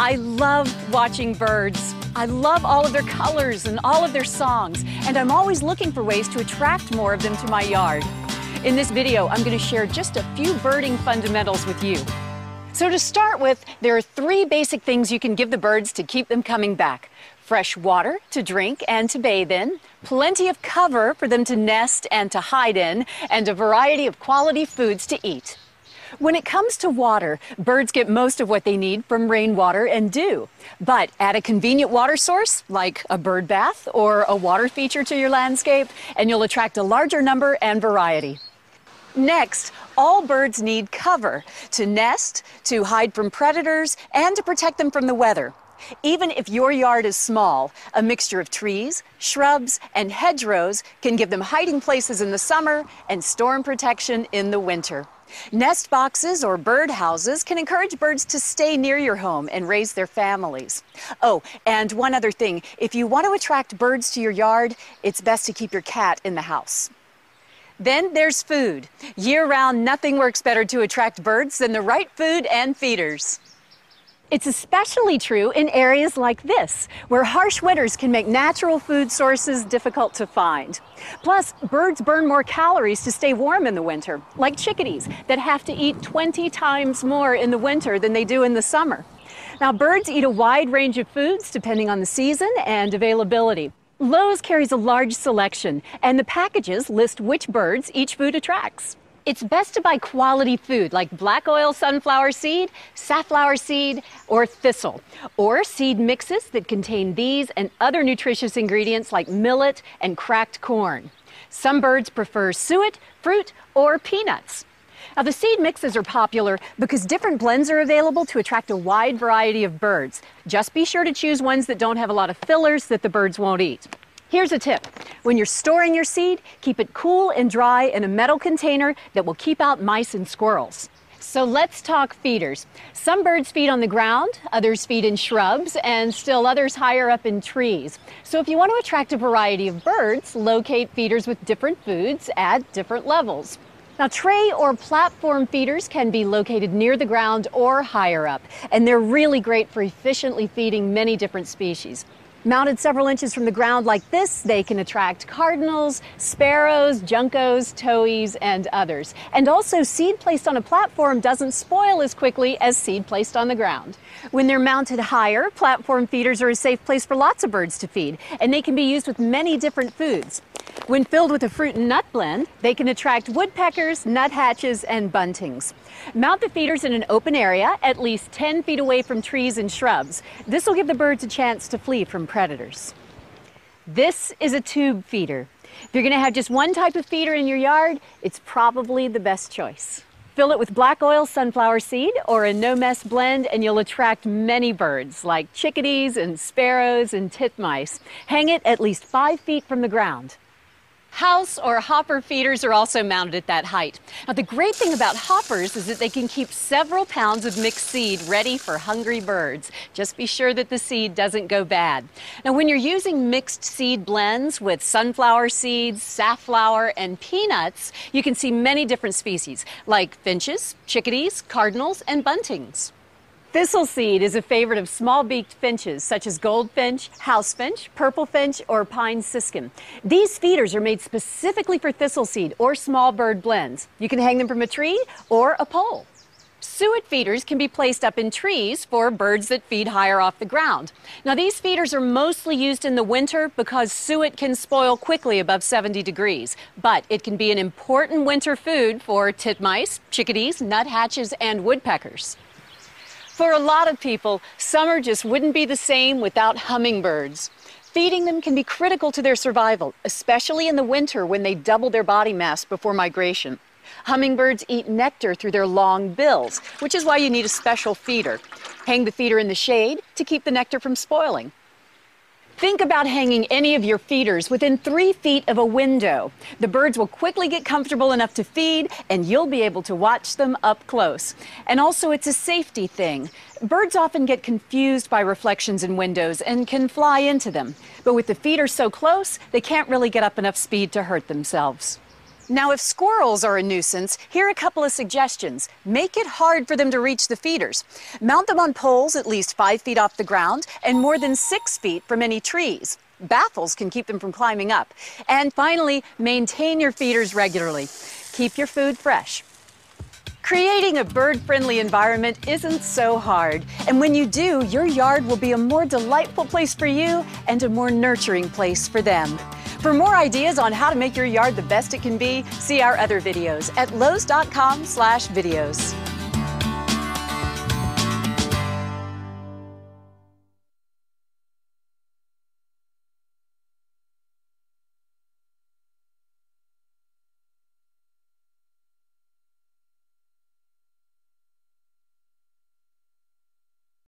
I love watching birds. I love all of their colors and all of their songs, and I'm always looking for ways to attract more of them to my yard. In this video, I'm going to share just a few birding fundamentals with you. So to start with, there are 3 basic things you can give the birds to keep them coming back. Fresh water to drink and to bathe in, plenty of cover for them to nest and to hide in, and a variety of quality foods to eat. When it comes to water, birds get most of what they need from rainwater and dew. But add a convenient water source, like a bird bath or a water feature to your landscape, and you'll attract a larger number and variety. Next, all birds need cover to nest, to hide from predators, and to protect them from the weather. Even if your yard is small, a mixture of trees, shrubs, and hedgerows can give them hiding places in the summer and storm protection in the winter. Nest boxes or bird houses can encourage birds to stay near your home and raise their families. Oh, and one other thing, if you want to attract birds to your yard, it's best to keep your cat in the house. Then there's food. Year-round, nothing works better to attract birds than the right food and feeders. It's especially true in areas like this, where harsh winters can make natural food sources difficult to find. Plus, birds burn more calories to stay warm in the winter, like chickadees that have to eat 20 times more in the winter than they do in the summer. Now, birds eat a wide range of foods depending on the season and availability. Lowe's carries a large selection, and the packages list which birds each food attracts. It's best to buy quality food like black oil sunflower seed, safflower seed, or thistle, or seed mixes that contain these and other nutritious ingredients like millet and cracked corn. Some birds prefer suet, fruit, or peanuts. Now, the seed mixes are popular because different blends are available to attract a wide variety of birds. Just be sure to choose ones that don't have a lot of fillers that the birds won't eat. Here's a tip. When you're storing your seed, keep it cool and dry in a metal container that will keep out mice and squirrels. So let's talk feeders. Some birds feed on the ground, others feed in shrubs, and still others higher up in trees. So if you want to attract a variety of birds, locate feeders with different foods at different levels. Now, tray or platform feeders can be located near the ground or higher up, and they're really great for efficiently feeding many different species. Mounted several inches from the ground like this, they can attract cardinals, sparrows, juncos, towhees, and others. And also, seed placed on a platform doesn't spoil as quickly as seed placed on the ground. When they're mounted higher, platform feeders are a safe place for lots of birds to feed, and they can be used with many different foods. When filled with a fruit and nut blend, they can attract woodpeckers, nuthatches, and buntings. Mount the feeders in an open area, at least 10 feet away from trees and shrubs. This will give the birds a chance to flee from predators. This is a tube feeder. If you're going to have just one type of feeder in your yard, it's probably the best choice. Fill it with black oil sunflower seed or a no-mess blend, and you'll attract many birds like chickadees and sparrows and titmice. Hang it at least 5 feet from the ground. House or hopper feeders are also mounted at that height. Now, the great thing about hoppers is that they can keep several pounds of mixed seed ready for hungry birds. Just be sure that the seed doesn't go bad. Now, when you're using mixed seed blends with sunflower seeds, safflower, and peanuts, you can see many different species like finches, chickadees, cardinals, and buntings. Thistle seed is a favorite of small-beaked finches such as goldfinch, housefinch, purple finch, or pine siskin. These feeders are made specifically for thistle seed or small bird blends. You can hang them from a tree or a pole. Suet feeders can be placed up in trees for birds that feed higher off the ground. Now, these feeders are mostly used in the winter because suet can spoil quickly above 70 degrees, but it can be an important winter food for titmice, chickadees, nuthatches, and woodpeckers. For a lot of people, summer just wouldn't be the same without hummingbirds. Feeding them can be critical to their survival, especially in the winter when they double their body mass before migration. Hummingbirds eat nectar through their long bills, which is why you need a special feeder. Hang the feeder in the shade to keep the nectar from spoiling. Think about hanging any of your feeders within 3 feet of a window. The birds will quickly get comfortable enough to feed, and you'll be able to watch them up close. And also, it's a safety thing. Birds often get confused by reflections in windows and can fly into them. But with the feeder so close, they can't really get up enough speed to hurt themselves. Now, if squirrels are a nuisance, here are a couple of suggestions. Make it hard for them to reach the feeders. Mount them on poles at least 5 feet off the ground and more than 6 feet from any trees. Baffles can keep them from climbing up. And finally, maintain your feeders regularly. Keep your food fresh. Creating a bird-friendly environment isn't so hard. And when you do, your yard will be a more delightful place for you and a more nurturing place for them. For more ideas on how to make your yard the best it can be, see our other videos at Lowe's.com/videos.